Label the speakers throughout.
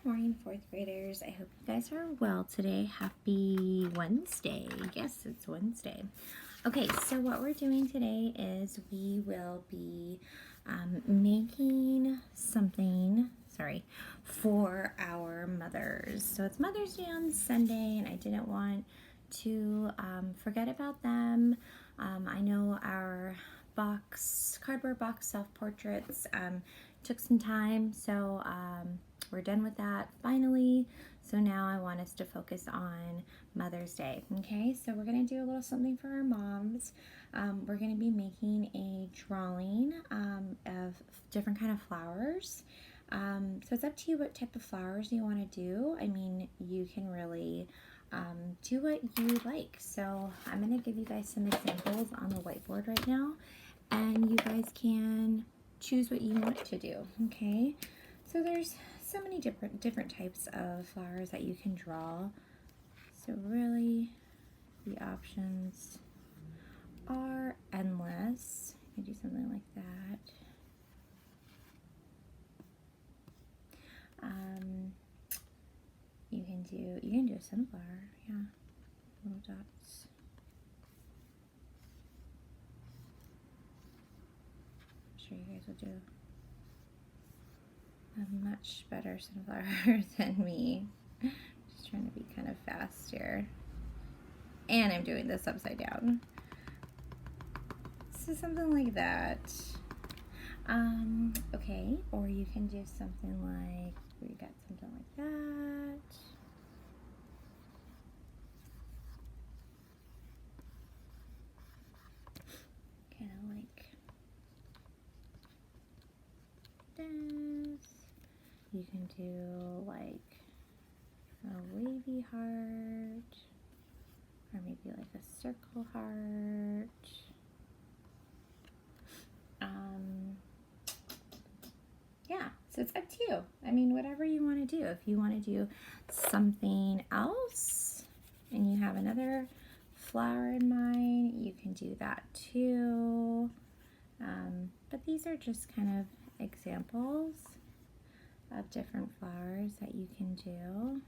Speaker 1: morning, fourth graders. I hope you guys are well today. Happy Wednesday. Yes, it's Wednesday. Okay, so what we're doing today is we will be making something, for our mothers. So it's Mother's Day on Sunday, and I didn't want to forget about them. I know our cardboard box self-portraits took some time, so we're done with that finally. So now I want us to focus on Mother's Day. Okay, so we're gonna do a little something for our moms. We're gonna be making a drawing of different kind of flowers. So it's up to you what type of flowers you want to do. I mean, you can really do what you like. So I'm gonna give you guys some examples on the whiteboard right now, and you guys can choose what you want to do. Okay, so there's so many different types of flowers that you can draw. So really, the options are endless. You can do something like that. You can do a sunflower, yeah, little dots. I'm sure you guys will do a much better sunflower than me. Just trying to be kind of fast here. And I'm doing this upside down. So something like that. Okay, or you can do something like, we got something like that. Kind of like this. You can do like a wavy heart, or maybe like a circle heart. Yeah, so it's up to you. I mean, whatever you want to do. If you want to do something else and you have another flower in mind, you can do that too. But these are just kind of examples of different flowers that you can do.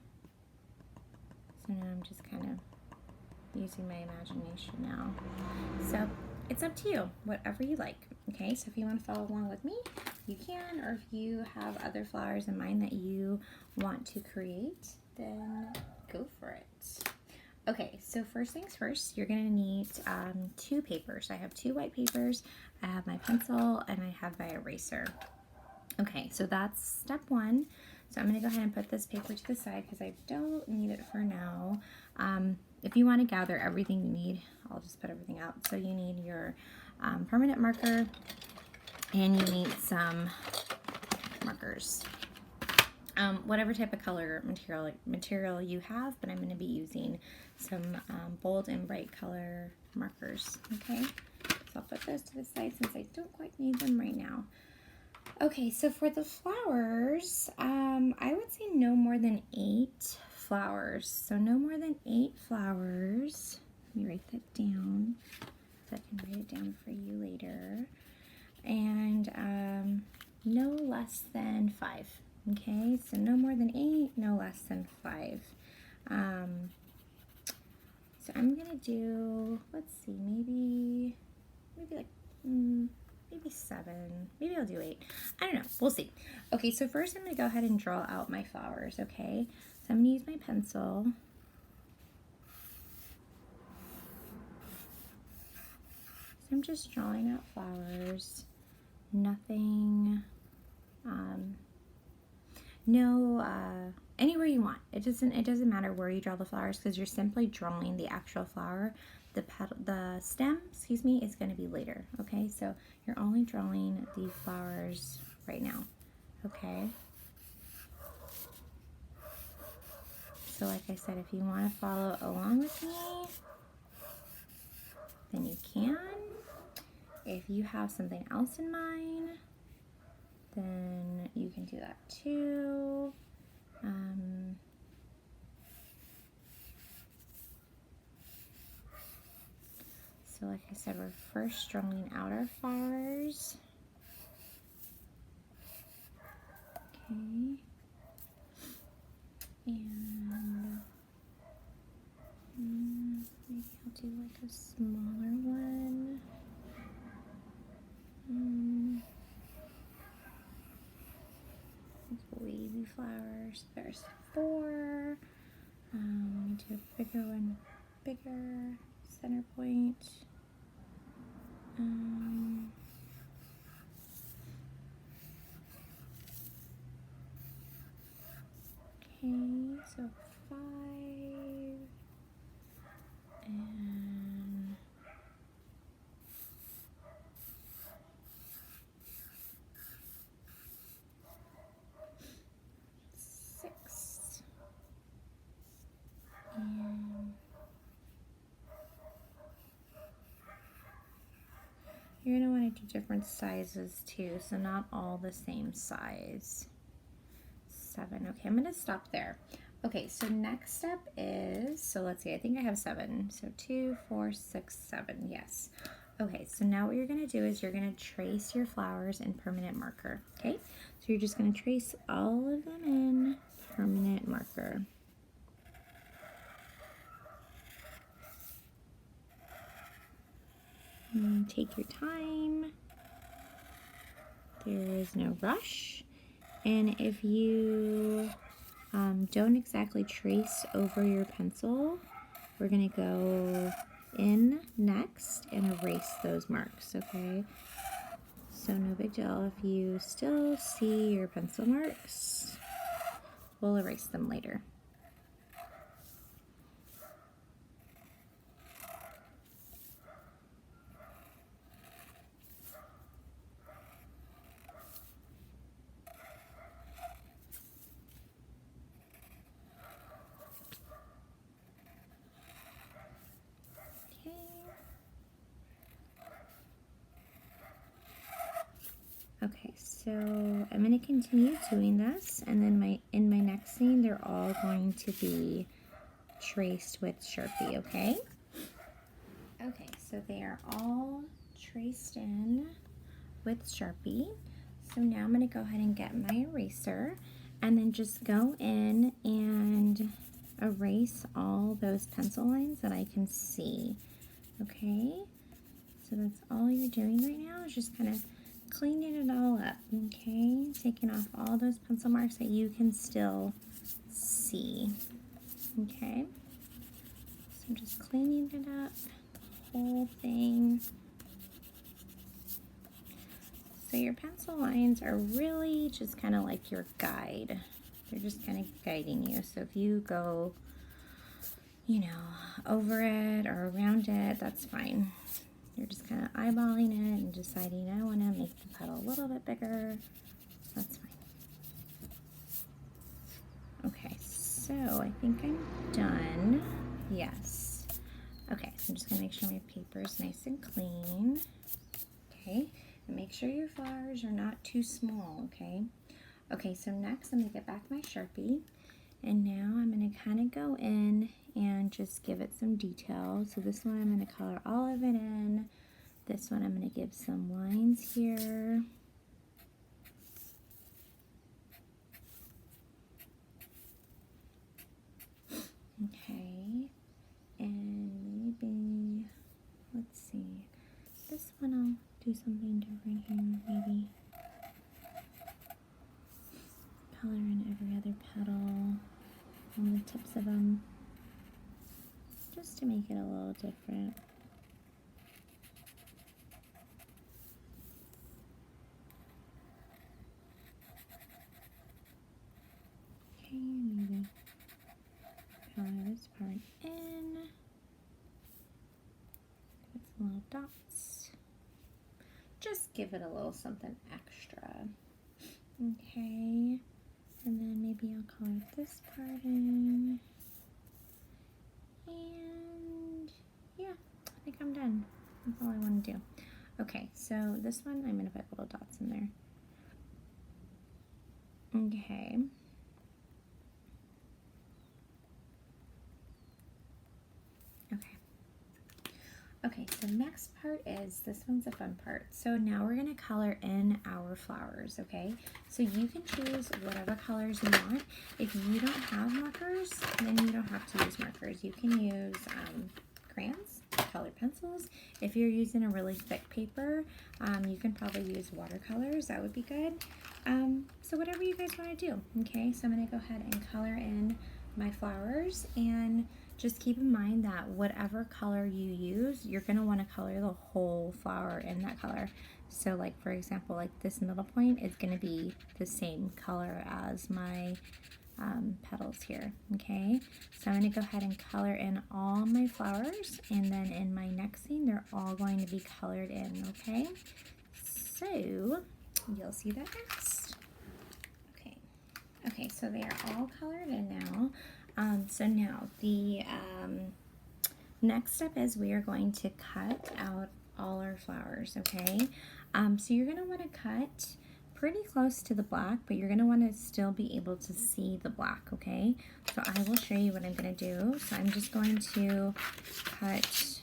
Speaker 1: So now I'm just kind of using my imagination now. So it's up to you, whatever you like. Okay, so if you want to follow along with me, you can, or if you have other flowers in mind that you want to create, then go for it. Okay, so first things first, you're gonna need two papers. I have two white papers, I have my pencil, and I have my eraser. Okay, so that's step one. So I'm gonna go ahead and put this paper to the side because I don't need it for now. If you want to gather everything you need, I'll just put everything out. So you need your permanent marker, and you need some markers. Whatever type of color material you have, but I'm going to be using some bold and bright color markers. Okay, so I'll put those to the side since I don't quite need them right now. Okay, so for the flowers, I would say no more than 8 flowers. So no more than 8 flowers. Let me write that down so I can write it down for you later. And no less than 5. Okay, so no more than 8, no less than 5. So I'm gonna do, let's see, maybe like maybe 7. Maybe I'll do 8. I don't know. We'll see. Okay, so first I'm gonna go ahead and draw out my flowers. Okay, so I'm gonna use my pencil. So I'm just drawing out flowers. Nothing. Anywhere you want. It doesn't matter where you draw the flowers because you're simply drawing the actual flower. The stem, excuse me, is going to be later. Okay, so you're only drawing the flowers right now. Okay. So like I said, if you want to follow along with me, then you can. If you have something else in mind, then you can do that too. So like I said, we're first drawing out our flowers. Okay. a smaller one. Wavy flowers. There's 4. Let me do a bigger one. Bigger center point. Okay, so 5 and 6 and you're going to want to do different sizes too, so not all the same size. 7. Okay, I'm going to stop there. Okay, so next step is, so let's see, I think I have 7. So 2, 4, 6, 7, yes. Okay, so now what you're going to do is you're going to trace your flowers in permanent marker, okay? So you're just going to trace all of them in permanent marker. And take your time. There is no rush. And if you don't exactly trace over your pencil, we're going to go in next and erase those marks, okay? So no big deal. If you still see your pencil marks, we'll erase them later. Okay, so I'm going to continue doing this, and then in my next scene, they're all going to be traced with Sharpie, okay? Okay, so they are all traced in with Sharpie. So now I'm going to go ahead and get my eraser, and then just go in and erase all those pencil lines that I can see, okay? So that's all you're doing right now is just kind of cleaning it all up, okay? Taking off all those pencil marks that you can still see, okay? So I'm just cleaning it up, the whole thing. So your pencil lines are really just kind of like your guide. They're just kind of guiding you. So if you go, you know, over it or around it, that's fine. You're just kind of eyeballing it and deciding, I want to make the petal a little bit bigger. That's fine. Okay, so I think I'm done. Yes. Okay, so I'm just going to make sure my paper is nice and clean. Okay, and make sure your flowers are not too small, okay? Okay, so next I'm going to get back my Sharpie. And now I'm going to kind of go in and just give it some detail. So this one I'm going to color all of it in. This one I'm going to give some lines here. Okay, and maybe, let's see, this one I'll do something different here, maybe. Color in every other petal on the tips of them, just to make it a little different. Okay, maybe color this part in with some little dots. Just give it a little something extra. Okay, and then maybe I'll color this part in. And yeah, I think I'm done. That's all I want to do. Okay, so this one I'm going to put little dots in there. Okay. Okay, so the next part is, this one's a fun part. So now we're going to color in our flowers, okay? So you can choose whatever colors you want. If you don't have markers, then you don't have to use markers. You can use crayons. colored pencils. If you're using a really thick paper, you can probably use watercolors. That would be good. So whatever you guys want to do. Okay, so I'm going to go ahead and color in my flowers, and just keep in mind that whatever color you use, you're going to want to color the whole flower in that color. So like for example, like this middle point is going to be the same color as my petals here. Okay, so I'm going to go ahead and color in all my flowers, and then in my next scene they're all going to be colored in. Okay, so you'll see that next. Okay, so they are all colored in now. So now the next step is we are going to cut out all our flowers. Okay, so you're going to want to cut pretty close to the black, but you're going to want to still be able to see the black. Okay, so I will show you what I'm going to do. So I'm just going to cut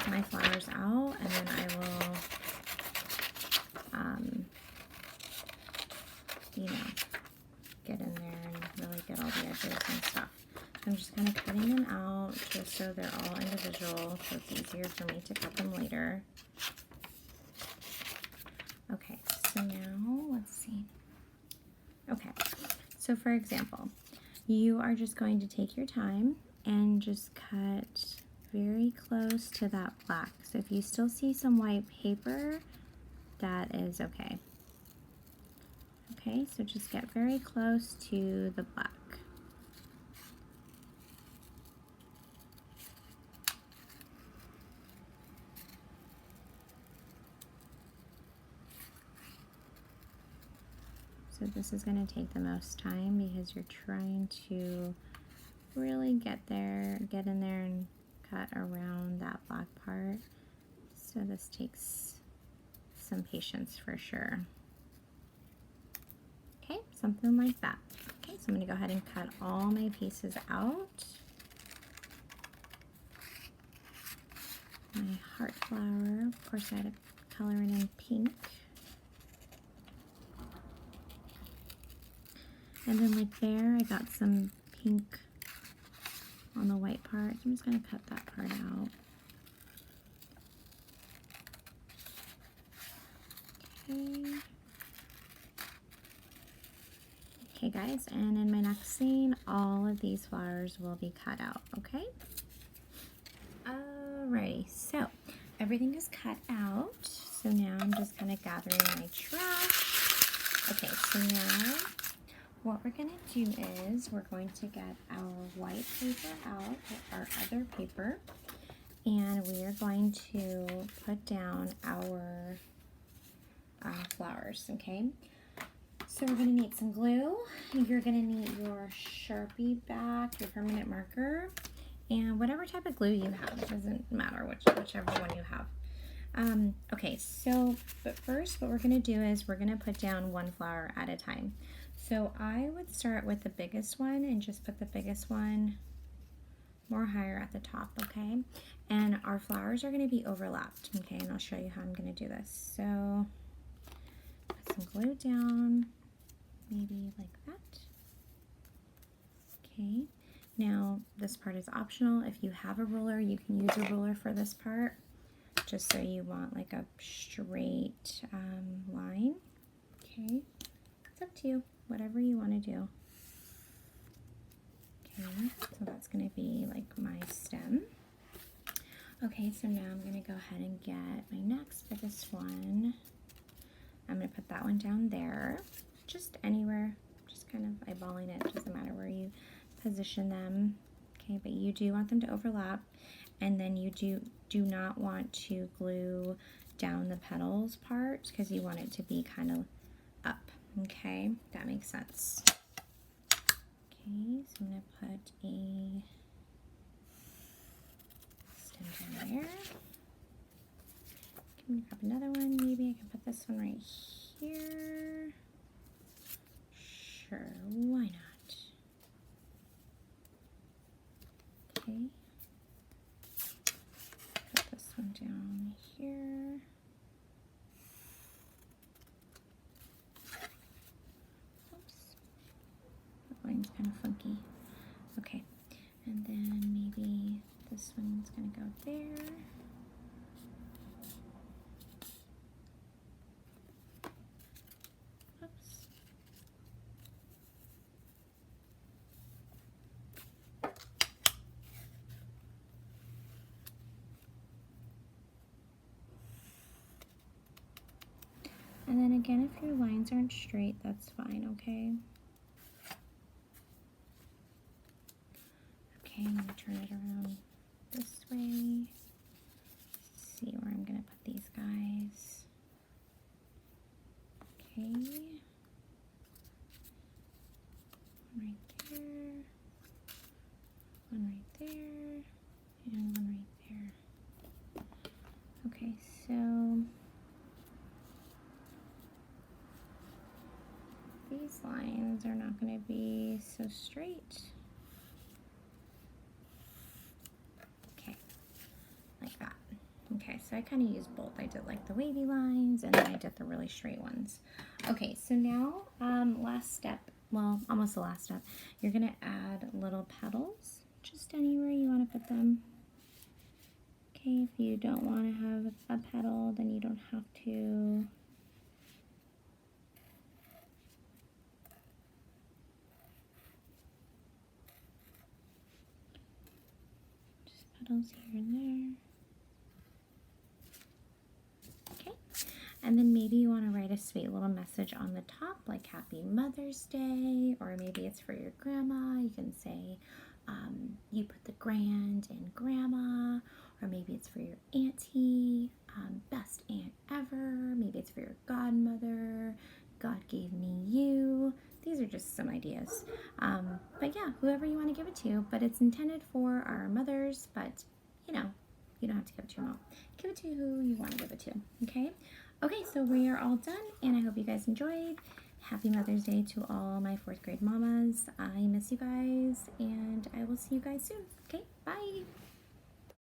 Speaker 1: my flowers out, and then I will you know, get in there and really get all the edges and stuff. I'm just kind of cutting them out just so they're all individual, so it's easier for me to cut them later. Okay, so now let's see. Okay, so for example, you are just going to take your time and just cut very close to that black. So if you still see some white paper, that is okay. Okay, so just get very close to the black. So this is going to take the most time because you're trying to really get in there and cut around that black part. So this takes some patience for sure. Okay, something like that. Okay, so I'm going to go ahead and cut all my pieces out. My heart flower, of course I had to color it in pink. And then like there, I got some pink on the white part. So I'm just going to cut that part out. Okay. Okay guys, and in my next scene, all of these flowers will be cut out, okay? Alrighty, so everything is cut out. So now I'm just kind of gathering my trash. Okay, so now what we're going to do is we're going to get our white paper out, our other paper, and we are going to put down our flowers, okay? So we're going to need some glue. You're going to need your Sharpie back, your permanent marker, and whatever type of glue you have. It doesn't matter whichever one you have. Okay, so but first what we're going to do is we're going to put down one flower at a time. So I would start with the biggest one and just put the biggest one more higher at the top, okay? And our flowers are going to be overlapped, okay? And I'll show you how I'm going to do this. So put some glue down, maybe like that. Okay, now this part is optional. If you have a ruler, you can use a ruler for this part, just so you want like a straight line. Okay, it's up to you, whatever you want to do. Okay, so that's going to be like my stem. Okay, so now I'm going to go ahead and get my next biggest one. I'm going to put that one down there, just anywhere, just kind of eyeballing it. Doesn't matter where you position them. Okay, but you do want them to overlap, and then you do not want to glue down the petals part because you want it to be kind of up. Okay, that makes sense. Okay, so I'm going to put a stem down there. Can we grab another one? Maybe I can put this one right here. Sure, why not? Okay. Put this one down here. Oops. That line's kind of funky. Okay. And then maybe this this one's gonna go there. Oops. And then again, if your lines aren't straight, that's fine, okay? Okay, I'm gonna turn it around this way. See where I'm gonna put these guys. Okay. One right there. One right there. And one right there. Okay, so these lines are not going to be so straight. Okay, like that. Okay, so I kind of used both. I did like the wavy lines and then I did the really straight ones. Okay, so now last step, well, almost the last step, you're going to add little petals just anywhere you want to put them. Okay, if you don't want to have a petal, then you don't have to. Just petals here and there. Okay, and then maybe you want to write a sweet little message on the top, like Happy Mother's Day, or maybe it's for your grandma. You can say, you put the grand in grandma, or maybe it's for your auntie, best aunt ever, maybe it's for your godmother, God gave me you. These are just some ideas. But yeah, whoever you want to give it to, but it's intended for our mothers, but you know, you don't have to give it to your mom. Give it to who you want to give it to, okay? Okay, so we are all done, and I hope you guys enjoyed. Happy Mother's Day to all my 4th grade mamas. I miss you guys, and I will see you guys soon. Okay, bye.